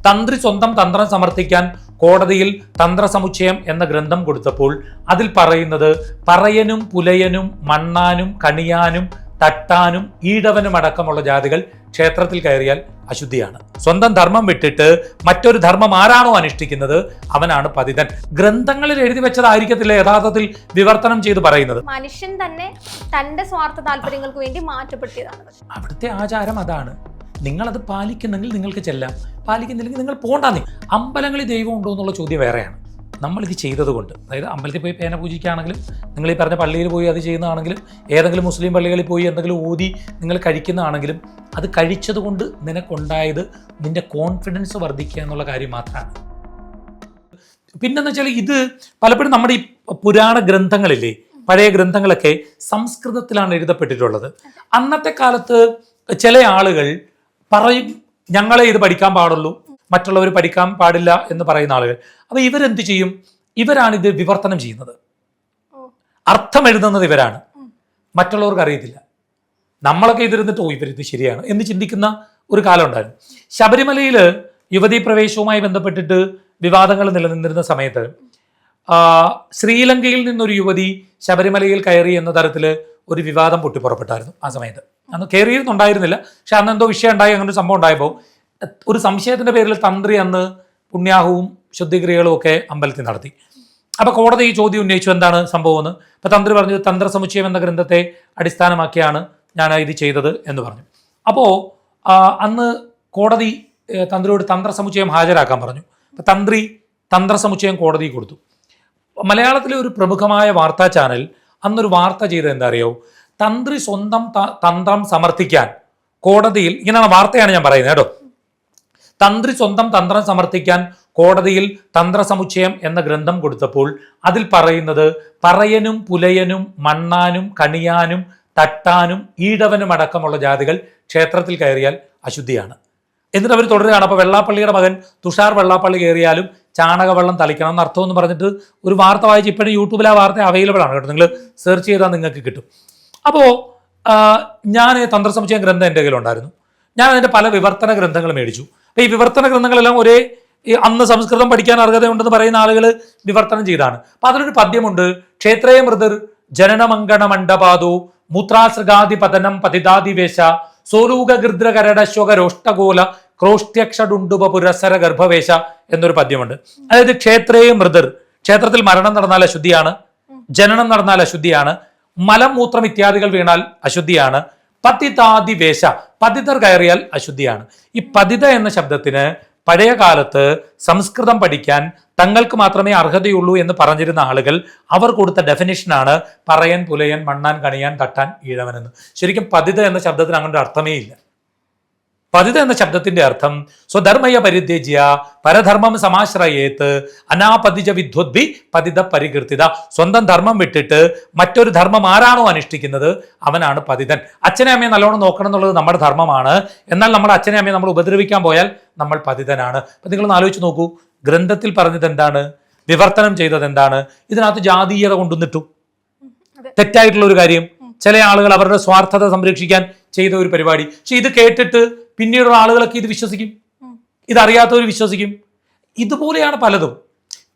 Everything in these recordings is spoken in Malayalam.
തന്ത്രി സ്വന്തം തന്ത്രം സമർത്ഥിക്കാൻ കോടതിയിൽ തന്ത്രസമുച്ചയം എന്ന ഗ്രന്ഥം കൊടുത്തപ്പോൾ അതിൽ പറയുന്നത് പറയനും പുലയനും മണ്ണാനും കണിയാനും തട്ടാനും ഈടവനും അടക്കമുള്ള ജാതികൾ ക്ഷേത്രത്തിൽ കയറിയാൽ അശുദ്ധിയാണ്. സ്വന്തം ധർമ്മം വിട്ടിട്ട് മറ്റൊരു ധർമ്മം ആരാണോ അനുഷ്ഠിക്കുന്നത് അവനാണ് പതിതൻ. ഗ്രന്ഥങ്ങളിൽ എഴുതി വെച്ചതായിരിക്കത്തില്ല യഥാർത്ഥത്തിൽ വിവർത്തനം ചെയ്ത് പറയുന്നത്. മനുഷ്യൻ തന്നെ തന്റെ സ്വാർത്ഥ താല്പര്യങ്ങൾക്ക് വേണ്ടി മാറ്റപ്പെടുത്തിയതാണ്. അവിടുത്തെ ആചാരം അതാണ്. നിങ്ങളത് പാലിക്കുന്നെങ്കിൽ നിങ്ങൾക്ക് ചെല്ലാം, പാലിക്കുന്നില്ലെങ്കിൽ നിങ്ങൾ പോണ്ടാന്നേ. അമ്പലങ്ങളിൽ ദൈവം ഉണ്ടോ എന്നുള്ള ചോദ്യം വേറെയാണ്. നമ്മളിത് ചെയ്തത് കൊണ്ട്, അതായത് അമ്പലത്തിൽ പോയി പേന പൂജിക്കുകയാണെങ്കിലും, നിങ്ങൾ ഈ പറഞ്ഞ പള്ളിയിൽ പോയി അത് ചെയ്യുന്നതാണെങ്കിലും, ഏതെങ്കിലും മുസ്ലിം പള്ളികളിൽ പോയി എന്തെങ്കിലും ഊതി നിങ്ങൾ കഴിക്കുന്നതാണെങ്കിലും, അത് കഴിച്ചത് കൊണ്ട് നിനക്കുണ്ടായത് നിന്റെ കോൺഫിഡൻസ് വർദ്ധിക്കുക എന്നുള്ള കാര്യം മാത്രമാണ്. പിന്നെന്ന് വെച്ചാൽ ഇത് പലപ്പോഴും നമ്മുടെ ഈ പുരാണ ഗ്രന്ഥങ്ങളില്ലേ, പഴയ ഗ്രന്ഥങ്ങളൊക്കെ സംസ്കൃതത്തിലാണ് എഴുതപ്പെട്ടിട്ടുള്ളത്. അന്നത്തെ കാലത്ത് ചില ആളുകൾ പറയും ഞങ്ങളെ ഇത് പഠിക്കാൻ പാടുള്ളൂ, മറ്റുള്ളവർ പഠിക്കാൻ പാടില്ല എന്ന് പറയുന്ന ആളുകൾ. അപ്പൊ ഇവരെന്ത് ചെയ്യും? ഇവരാണ് ഇത് വിവർത്തനം ചെയ്യുന്നത്, അർത്ഥം എഴുതുന്നത് ഇവരാണ്, മറ്റുള്ളവർക്ക് അറിയത്തില്ല. നമ്മളൊക്കെ ഇതിരുന്നിട്ട് ഇവരിത് ശരിയാണ് എന്ന് ചിന്തിക്കുന്ന ഒരു കാലം ഉണ്ടായിരുന്നു. ശബരിമലയിൽ യുവതീ പ്രവേശവുമായി ബന്ധപ്പെട്ടിട്ട് വിവാദങ്ങൾ നിലനിന്നിരുന്ന സമയത്ത് ശ്രീലങ്കയിൽ നിന്നൊരു യുവതി ശബരിമലയിൽ കയറി എന്ന തരത്തിൽ ഒരു വിവാദം പൊട്ടിപ്പുറപ്പെട്ടായിരുന്നു. ആ സമയത്ത് അന്ന് കയറിയിരുന്നുണ്ടായിരുന്നില്ല, പക്ഷെ അന്ന് എന്തോ വിഷയം ഉണ്ടായി. അങ്ങനെ ഒരു സംഭവം ഉണ്ടായപ്പോൾ ഒരു സംശയത്തിന്റെ പേരിൽ തന്ത്രി അന്ന് പുണ്യാഹവും ശുദ്ധിക്രിയകളും ഒക്കെ അമ്പലത്തിൽ നടത്തി. അപ്പൊ കോടതി ഈ ചോദ്യം ഉന്നയിച്ചു, എന്താണ് സംഭവം എന്ന്. അപ്പൊ തന്ത്രി പറഞ്ഞു തന്ത്രസമുച്ചയം എന്ന ഗ്രന്ഥത്തെ അടിസ്ഥാനമാക്കിയാണ് ഞാൻ ഇത് ചെയ്തത് എന്ന് പറഞ്ഞു. അപ്പോൾ അന്ന് കോടതി തന്ത്രിയോട് തന്ത്രസമുച്ചയം ഹാജരാക്കാൻ പറഞ്ഞു. അപ്പൊ തന്ത്രി തന്ത്രസമുച്ചയം കോടതി കൊടുത്തു. മലയാളത്തിലെ ഒരു പ്രമുഖമായ വാർത്താ ചാനൽ അന്നൊരു വാർത്ത ചെയ്തത് എന്താ അറിയോ? തന്ത്രി സ്വന്തം തന്ത്രം സമർത്ഥിക്കാൻ കോടതിയിൽ, ഇങ്ങനെയാണ് വാർത്തയാണ് ഞാൻ പറയുന്നത് കേട്ടോ. തന്ത്രി സ്വന്തം തന്ത്രം സമർത്ഥിക്കാൻ കോടതിയിൽ തന്ത്രസമുച്ചയം എന്ന ഗ്രന്ഥം കൊടുത്തപ്പോൾ അതിൽ പറയുന്നത് പറയനും പുലയനും മണ്ണാനും കണിയാനും തട്ടാനും ഈടവനും അടക്കമുള്ള ജാതികൾ ക്ഷേത്രത്തിൽ കയറിയാൽ അശുദ്ധിയാണ്. എന്നിട്ട് അവർ തുടരുകയാണ്. അപ്പോൾ വെള്ളാപ്പള്ളിയുടെ മകൻ തുഷാർ വെള്ളാപ്പള്ളി കയറിയാലും ചാണകവെള്ളം തളിക്കണം എന്ന് അർത്ഥം എന്ന് പറഞ്ഞിട്ട് ഒരു വാർത്ത വായിച്ച് ഇപ്പോഴും യൂട്യൂബിൽ ആ വാർത്ത അവൈലബിൾ ആണ് കേട്ടോ, നിങ്ങൾ സെർച്ച് ചെയ്താൽ നിങ്ങൾക്ക് കിട്ടും. അപ്പോൾ ഞാൻ തന്ത്രസമുച്ചയം ഗ്രന്ഥം എൻ്റെ കയ്യിലുണ്ടായിരുന്നു. ഞാൻ അതിൻ്റെ പല വിവർത്തന ഗ്രന്ഥങ്ങൾ മേടിച്ചു. അപ്പോൾ ഈ വിവർത്തന ഗ്രന്ഥങ്ങളെല്ലാം ഒരേ അന്ന് സംസ്കൃതം പഠിക്കാൻ അർഹതയുണ്ടെന്ന് പറയുന്ന ആളുകൾ വിവർത്തനം ചെയ്താണ്. അപ്പോൾ അതിലൊരു പദ്യമുണ്ട്, ക്ഷേത്രേ മൃദർ ജനനമങ്കണ മണ്ഡപാദോ മൂത്രാസൃഗാദി പതനം പതിതാദിവേശ സോലൂക ഗൃദ്രകരടശ്വക രോഷ്ടകോല ക്രോഷ്ട്യക്ഷഡുണ്ടുപ പുരസര ഗർഭവേശ എന്നൊരു പദ്യമുണ്ട്. അതായത് ക്ഷേത്രേ മൃദർ, ക്ഷേത്രത്തിൽ മരണം നടന്നാൽ അശുദ്ധിയാണ്, ജനനം നടന്നാൽ അശുദ്ധിയാണ്, മലം മൂത്രം ഇത്യാദികൾ വീണാൽ അശുദ്ധിയാണ്, പതിതാദിവേശ പതിതർ കയറിയാൽ അശുദ്ധിയാണ്. ഈ പതിത എന്ന ശബ്ദത്തിന് പഴയ കാലത്ത് സംസ്കൃതം പഠിക്കാൻ തങ്ങൾക്ക് മാത്രമേ അർഹതയുള്ളൂ എന്ന് പറഞ്ഞിരുന്ന ആളുകൾ അവർ കൊടുത്ത ഡെഫിനിഷനാണ് പറയൻ പുലയൻ മണ്ണാൻ കണിയാൻ തട്ടാൻ ഈഴവൻ എന്ന്. ശരിക്കും പതിത എന്ന ശബ്ദത്തിന് അങ്ങനെ ഒരു അർത്ഥമേ ഇല്ല. പതിത എന്ന ശബ്ദത്തിന്റെ അർത്ഥം സ്വധർമ്മയ പരിത്യജ്യ പരധർമ്മം സമാശ്രയേത്ത് അനാപതിജ വിദ്വദ്ഭി പതിത പരികീർത്തിത. സ്വന്തം ധർമ്മം വിട്ടിട്ട് മറ്റൊരു ധർമ്മം ആരാണോ അനുഷ്ഠിക്കുന്നത് അവനാണ് പതിതൻ. അച്ഛനെ അമ്മയെ നല്ലോണം നോക്കണം എന്നുള്ളത് നമ്മുടെ ധർമ്മമാണ്. എന്നാൽ നമ്മുടെ അച്ഛനെ അമ്മയെ നമ്മൾ ഉപദ്രവിക്കാൻ പോയാൽ നമ്മൾ പതിതനാണ്. അപ്പൊ നിങ്ങളൊന്ന് ആലോചിച്ച് നോക്കൂ, ഗ്രന്ഥത്തിൽ പറഞ്ഞത് എന്താണ്, വിവർത്തനം ചെയ്തത് എന്താണ്? ഇതിനകത്ത് ജാതീയത കൊണ്ടുവന്നിട്ടു. തെറ്റായിട്ടുള്ള ഒരു കാര്യം. ചില ആളുകൾ അവരുടെ സ്വാർത്ഥത സംരക്ഷിക്കാൻ ചെയ്ത ഒരു പരിപാടി. പക്ഷെ ഇത് കേട്ടിട്ട് പിന്നീടുള്ള ആളുകളൊക്കെ ഇത് വിശ്വസിക്കും, ഇതറിയാത്തവർ വിശ്വസിക്കും. ഇതുപോലെയാണ്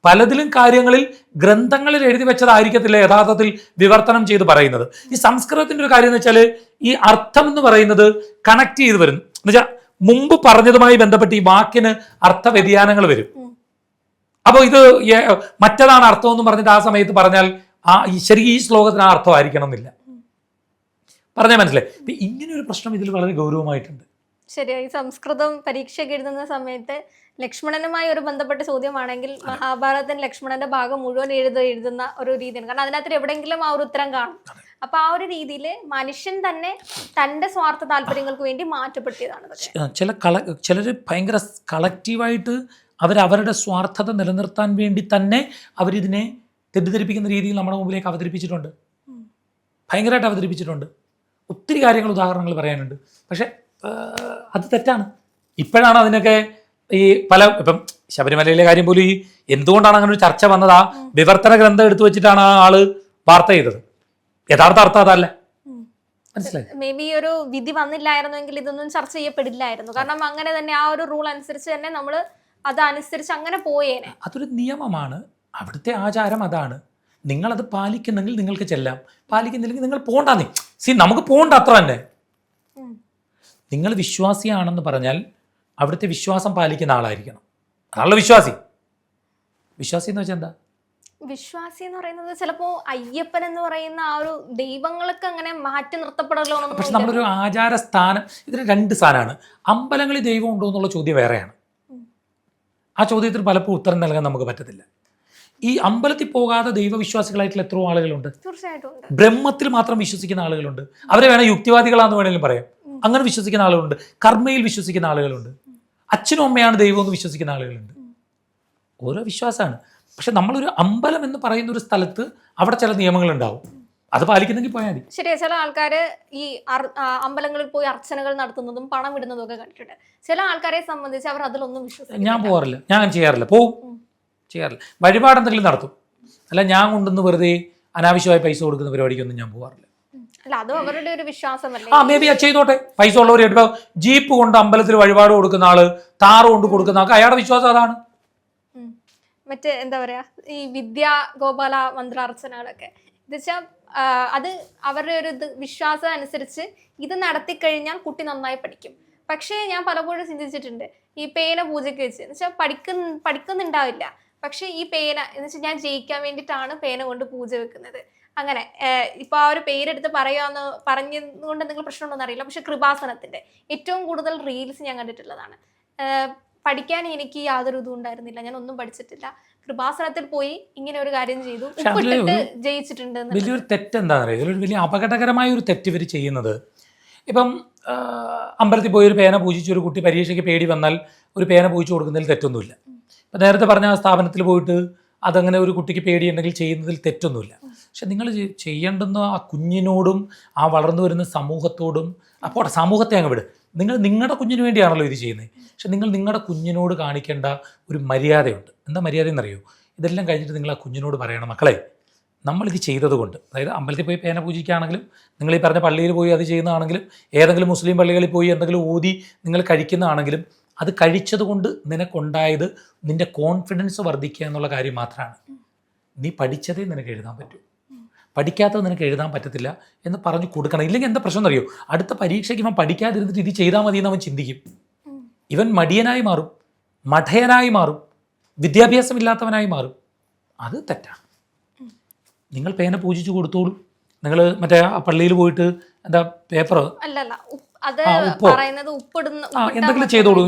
പലതിലും കാര്യങ്ങളിൽ ഗ്രന്ഥങ്ങളിൽ എഴുതി വെച്ചതായിരിക്കത്തില്ല യഥാർത്ഥത്തിൽ വിവർത്തനം ചെയ്ത് പറയുന്നത്. ഈ സംസ്കൃതത്തിന്റെ ഒരു കാര്യം എന്ന് വെച്ചാൽ ഈ അർത്ഥം എന്ന് പറയുന്നത് കണക്ട് ചെയ്ത് വരുന്നു. എന്നുവെച്ചാൽ മുമ്പ് പറഞ്ഞതുമായി ബന്ധപ്പെട്ട് ഈ വാക്കിന് അർത്ഥ വ്യതിയാനങ്ങൾ വരും. അപ്പോൾ ഇത് മറ്റതാണ് അർത്ഥം എന്ന് പറഞ്ഞിട്ട് ആ സമയത്ത് പറഞ്ഞാൽ ശരിക്കും ഈ ശ്ലോകത്തിന് ആ അർത്ഥം ആയിരിക്കണം എന്നില്ല. പറഞ്ഞാൽ മനസ്സിലായി. ഇങ്ങനെ ഒരു പ്രശ്നം ഇതിൽ വളരെ ഗൗരവമായിട്ടുണ്ട്. ശരിയായി. സംസ്കൃതം പരീക്ഷയ്ക്ക് എഴുതുന്ന സമയത്ത് ലക്ഷ്മണനുമായി ഒരു ബന്ധപ്പെട്ട ചോദ്യമാണെങ്കിൽ മഹാഭാരതത്തിൽ ലക്ഷ്മണന്റെ ഭാഗം മുഴുവൻ എഴുതുന്ന ഒരു രീതിയാണ്. കാരണം അതിനകത്ത് എവിടെയെങ്കിലും ആ ഒരു ഉത്തരം കാണും. അപ്പൊ ആ ഒരു രീതിയിൽ മനുഷ്യൻ തന്നെ തന്റെ സ്വാർത്ഥ താല്പര്യങ്ങൾക്ക് വേണ്ടി മാറ്റപ്പെടുത്തിയതാണ്. ചിലർ ഭയങ്കര കളക്റ്റീവായിട്ട് അവരവരുടെ സ്വാർത്ഥത നിലനിർത്താൻ വേണ്ടി തന്നെ അവരിതിനെ തെറ്റിദ്ധരിപ്പിക്കുന്ന രീതിയിൽ നമ്മുടെ മുമ്പിലേക്ക് അവതരിപ്പിച്ചിട്ടുണ്ട്, ഭയങ്കരമായിട്ട് അവതരിപ്പിച്ചിട്ടുണ്ട്. ഒത്തിരി കാര്യങ്ങൾ ഉദാഹരണങ്ങൾ പറയാനുണ്ട്. പക്ഷെ അത് തെറ്റാണ്. ഇപ്പോഴാണ് അതിനൊക്കെ ഈ ഇപ്പം ശബരിമലയിലെ കാര്യം പോലും ഈ എന്തുകൊണ്ടാണ് അങ്ങനെ ഒരു ചർച്ച വന്നത്? ആ വിവർത്തന ഗ്രന്ഥം എടുത്തു വെച്ചിട്ടാണ് ആ ആള് വാർത്ത ചെയ്തത്. യഥാർത്ഥ അർത്ഥം അതല്ല. മനസ്സിലായി? മേ ബി ഒരു വിധി വന്നില്ലായിരുന്നെങ്കിൽ ഇതൊന്നും ചർച്ച ചെയ്യപ്പെടില്ലായിരുന്നു. കാരണം അങ്ങനെ തന്നെ ആ ഒരു റൂൾ അനുസരിച്ച് തന്നെ നമ്മൾ അതനുസരിച്ച് അങ്ങനെ പോയേനെ. അതൊരു നിയമമാണ്, അവിടുത്തെ ആചാരം അതാണ്. നിങ്ങളത് പാലിക്കുന്നെങ്കിൽ നിങ്ങൾക്ക് ചെല്ലാം, പാലിക്കുന്നില്ലെങ്കിൽ നിങ്ങൾ പോകണ്ടെന്നേ. നമുക്ക് പോകണ്ട, അത്ര തന്നെ. നിങ്ങൾ വിശ്വാസിയാണെന്ന് പറഞ്ഞാൽ അവിടുത്തെ വിശ്വാസം പാലിക്കുന്ന ആളായിരിക്കണം. അതാണല്ലോ വിശ്വാസി. വിശ്വാസി എന്ന് വെച്ചാൽ എന്താ? വിശ്വാസി എന്ന് പറയുന്നത് ചിലപ്പോ അയ്യപ്പൻ എന്ന് പറയുന്ന ആ ഒരു ദൈവങ്ങൾക്ക് അങ്ങനെ മാറ്റി നിർത്തപ്പെടലോ. പക്ഷെ നമ്മളൊരു ആചാര സ്ഥാനം, ഇതിന് രണ്ട് സ്ഥാനമാണ്. അമ്പലങ്ങളിൽ ദൈവം ഉണ്ടോ എന്നുള്ള ചോദ്യം വേറെയാണ്. ആ ചോദ്യത്തിന് പലപ്പോഴും ഉത്തരം നൽകാൻ നമുക്ക് പറ്റത്തില്ല. ഈ അമ്പലത്തിൽ പോകാതെ ദൈവവിശ്വാസികളായിട്ടുള്ള എത്രയോ ആളുകളുണ്ട്. തീർച്ചയായിട്ടും ബ്രഹ്മത്തിൽ മാത്രം വിശ്വസിക്കുന്ന ആളുകളുണ്ട്. അവരെ വേണേൽ യുക്തിവാദികളാന്ന് വേണമെങ്കിലും പറയാം. അങ്ങനെ വിശ്വസിക്കുന്ന ആളുകളുണ്ട്. കർമ്മയിൽ വിശ്വസിക്കുന്ന ആളുകളുണ്ട്. അച്ഛനും അമ്മയാണ് ദൈവം എന്ന് വിശ്വസിക്കുന്ന ആളുകളുണ്ട്. ഓരോ വിശ്വാസമാണ്. പക്ഷെ നമ്മളൊരു അമ്പലം എന്ന് പറയുന്ന ഒരു സ്ഥലത്ത് അവിടെ ചില നിയമങ്ങളുണ്ടാവും, അത് പാലിക്കുന്നെങ്കിൽ പോയാൽ മതി. ശരിയാ. ചില ആൾക്കാര് ഈ അമ്പലങ്ങളിൽ പോയി അർച്ചനകൾ നടത്തുന്നതും പണം ഇടുന്നതും ഒക്കെ കണ്ടിട്ടുണ്ട്. ചില ആൾക്കാരെ സംബന്ധിച്ച് അവർ അതിലൊന്നും വിശ്വസിക്കും. ഞാൻ പോകാറില്ല, ഞാൻ ചെയ്യാറില്ല, ചെയ്യാറില്ല. വഴിപാട് എന്തെങ്കിലും നടത്തും, അല്ല ഞാൻ കൊണ്ടുവന്ന് വെറുതെ അനാവശ്യമായി പൈസ കൊടുക്കുന്ന പരിപാടിക്കൊന്നും ഞാൻ പോകാറില്ല. അല്ല, അതും അവരുടെ ഒരു വിശ്വാസമല്ലേ. മേ ബി ചെയ്തോട്ടെ, പൈസ ഉള്ളവർ. ഇപ്പോൾ ജീപ്പ് കൊണ്ട് അമ്പലത്തിൽ വഴിപാട് കൊടുക്കുന്ന ആള്, താറ് കൊണ്ട് കൊടുക്കുന്ന ആൾക്ക് അയാളുടെ വിശ്വാസം അതാണ്. മറ്റേ എന്താ പറയാ, ഈ വിദ്യാ ഗോപാല മന്ത്രാർച്ചനകളൊക്കെ ഇത് വെച്ചാൽ അത് അവരുടെ ഒരു വിശ്വാസം അനുസരിച്ച് ഇത് നടത്തിക്കഴിഞ്ഞാൽ കുട്ടി നന്നായി പഠിക്കും. പക്ഷേ ഞാൻ പലപ്പോഴും ചിന്തിച്ചിട്ടുണ്ട്, ഈ പേന പൂജയ്ക്ക് വെച്ച് എന്ന് വെച്ചാൽ പഠിക്കുന്നുണ്ടാവില്ല. പക്ഷെ ഈ പേന എന്ന് വെച്ചാൽ ഞാൻ ജയിക്കാൻ വേണ്ടിയിട്ടാണ് പേന കൊണ്ട് പൂജ വെക്കുന്നത്. അങ്ങനെ ഇപ്പൊ ആ ഒരു പേരെടുത്ത് പറഞ്ഞതുകൊണ്ട് എന്തെങ്കിലും പ്രശ്നമുണ്ടോന്ന് അറിയില്ല. പക്ഷെ കൃപാസനത്തിന്റെ ഏറ്റവും കൂടുതൽ റീൽസ് ഞാൻ കണ്ടിട്ടുള്ളതാണ്. പഠിക്കാൻ എനിക്ക് യാതൊരു ഇതും ഉണ്ടായിരുന്നില്ല, ഞാൻ ഒന്നും പഠിച്ചിട്ടില്ല. കൃപാസനത്തിൽ പോയി ഇങ്ങനെ ഒരു കാര്യം ചെയ്തു, ജയിച്ചിട്ടുണ്ട്. വലിയൊരു തെറ്റെന്താണെന്ന് അറിയാം, ഇതിലൊരു വലിയ അപകടകരമായ ഒരു തെറ്റ് ഇവർ ചെയ്യുന്നത്. ഇപ്പം അമ്പലത്തിൽ പോയി ഒരു പേന പൂജിച്ച് ഒരു കുട്ടി പരീക്ഷയ്ക്ക് പേടി വന്നാൽ ഒരു പേന പൂജിച്ച് കൊടുക്കുന്നതിൽ തെറ്റൊന്നുമില്ല. ഇപ്പം നേരത്തെ പറഞ്ഞ ആ സ്ഥാപനത്തിൽ പോയിട്ട് അതങ്ങനെ ഒരു കുട്ടിക്ക് പേടിയുണ്ടെങ്കിൽ ചെയ്യുന്നതിൽ തെറ്റൊന്നുമില്ല. പക്ഷെ നിങ്ങൾ ചെയ്യേണ്ടുന്ന ആ കുഞ്ഞിനോടും ആ വളർന്നു വരുന്ന സമൂഹത്തോടും, അപ്പോൾ സമൂഹത്തെ അങ്ങ് വിട്. നിങ്ങളുടെ കുഞ്ഞിന് വേണ്ടിയാണല്ലോ ഇത് ചെയ്യുന്നത്. പക്ഷെ നിങ്ങളുടെ കുഞ്ഞിനോട് കാണിക്കേണ്ട ഒരു മര്യാദയുണ്ട്. എന്താ മര്യാദ എന്നറിയോ? ഇതെല്ലാം കഴിഞ്ഞിട്ട് നിങ്ങൾ ആ കുഞ്ഞിനോട് പറയണം, മക്കളെ നമ്മളിത് ചെയ്തതുകൊണ്ട്, അതായത് അമ്പലത്തിൽ പോയി പേന പൂജിക്കുകയാണെങ്കിലും, നിങ്ങൾ ഈ പറഞ്ഞ പള്ളിയിൽ പോയി അത് ചെയ്യുന്നതാണെങ്കിലും, ഏതെങ്കിലും മുസ്ലിം പള്ളികളിൽ പോയി എന്തെങ്കിലും ഊതി നിങ്ങൾ കഴിക്കുന്നതാണെങ്കിലും, അത് കഴിച്ചതുകൊണ്ട് നിനക്കുണ്ടായത് നിൻ്റെ കോൺഫിഡൻസ് വർദ്ധിക്കുക എന്നുള്ള കാര്യം മാത്രമാണ്. നീ പഠിച്ചതേ നിനക്ക് എഴുതാൻ പറ്റൂ, പഠിക്കാത്തത് നിനക്ക് എഴുതാൻ പറ്റത്തില്ല എന്ന് പറഞ്ഞു കൊടുക്കണം. ഇല്ലെങ്കിൽ എന്താ പ്രശ്നം എന്നറിയോ? അടുത്ത പരീക്ഷയ്ക്ക് ഇവൻ പഠിക്കാതിരുന്നിട്ട് ഇത് ചെയ്താൽ മതി എന്ന് അവൻ ചിന്തിക്കും. ഇവൻ മടിയനായി മാറും, മഠയനായി മാറും, വിദ്യാഭ്യാസമില്ലാത്തവനായി മാറും. അത് തെറ്റാണ്. നിങ്ങൾ പേന പൂജിച്ചു കൊടുത്തോളൂ. നിങ്ങൾ മറ്റേ പള്ളിയിൽ പോയിട്ട് എന്താ പേപ്പർ എന്തെങ്കിലും ചെയ്തോളൂ,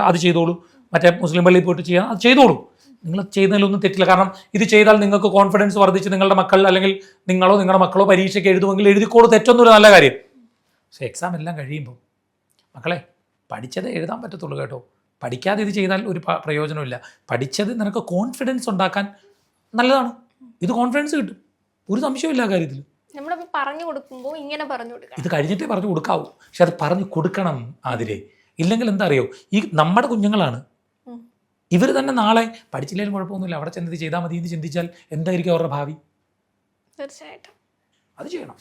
അത് ചെയ്തോളൂ. മറ്റേ മുസ്ലിം പള്ളിയിൽ പോയിട്ട് ചെയ്യാം, അത് ചെയ്തോളൂ. നിങ്ങൾ ചെയ്യുന്നതിലൊന്നും തെറ്റില്ല. കാരണം ഇത് ചെയ്താൽ നിങ്ങൾക്ക് കോൺഫിഡൻസ് വർദ്ധിച്ച് നിങ്ങളുടെ മക്കൾ അല്ലെങ്കിൽ നിങ്ങളോ നിങ്ങളുടെ മക്കളോ പരീക്ഷയ്ക്ക് എഴുതുമെങ്കിൽ എഴുതിക്കോളൂ, തെറ്റൊന്നുമില്ല, നല്ല കാര്യം. പക്ഷേ എക്സാം എല്ലാം കഴിയുമ്പോൾ മക്കളെ പഠിച്ചത് എഴുതാൻ പറ്റത്തുള്ളൂ കേട്ടോ. പഠിക്കാതെ ഇത് ചെയ്താൽ ഒരു പ്രയോജനമില്ല. പഠിച്ചത് നിനക്ക് കോൺഫിഡൻസ് ഉണ്ടാക്കാൻ നല്ലതാണ്. ഇത് കോൺഫിഡൻസ് കിട്ടും, ഒരു സംശയമില്ല ആ കാര്യത്തിൽ. നമ്മളിപ്പോൾ പറഞ്ഞു കൊടുക്കുമ്പോൾ ഇങ്ങനെ പറഞ്ഞു കൊടുക്കണം. ഇത് കഴിഞ്ഞിട്ടേ പറഞ്ഞു കൊടുക്കാവൂ. പക്ഷെ അത് പറഞ്ഞു കൊടുക്കണം ആതിരെ. ഇല്ലെങ്കിൽ എന്താ അറിയോ, ഈ നമ്മുടെ കുഞ്ഞുങ്ങളാണ് ഇവർ തന്നെ നാളെ പഠിച്ചില്ലെങ്കിലും കുഴപ്പമൊന്നുമില്ല, അവിടെ ചെന്നത് ചെയ്താൽ മതി എന്ന് ചിന്തിച്ചാൽ എന്തായിരിക്കും അവരുടെ ഭാവി? തീർച്ചയായിട്ടും അത് ചെയ്യണം.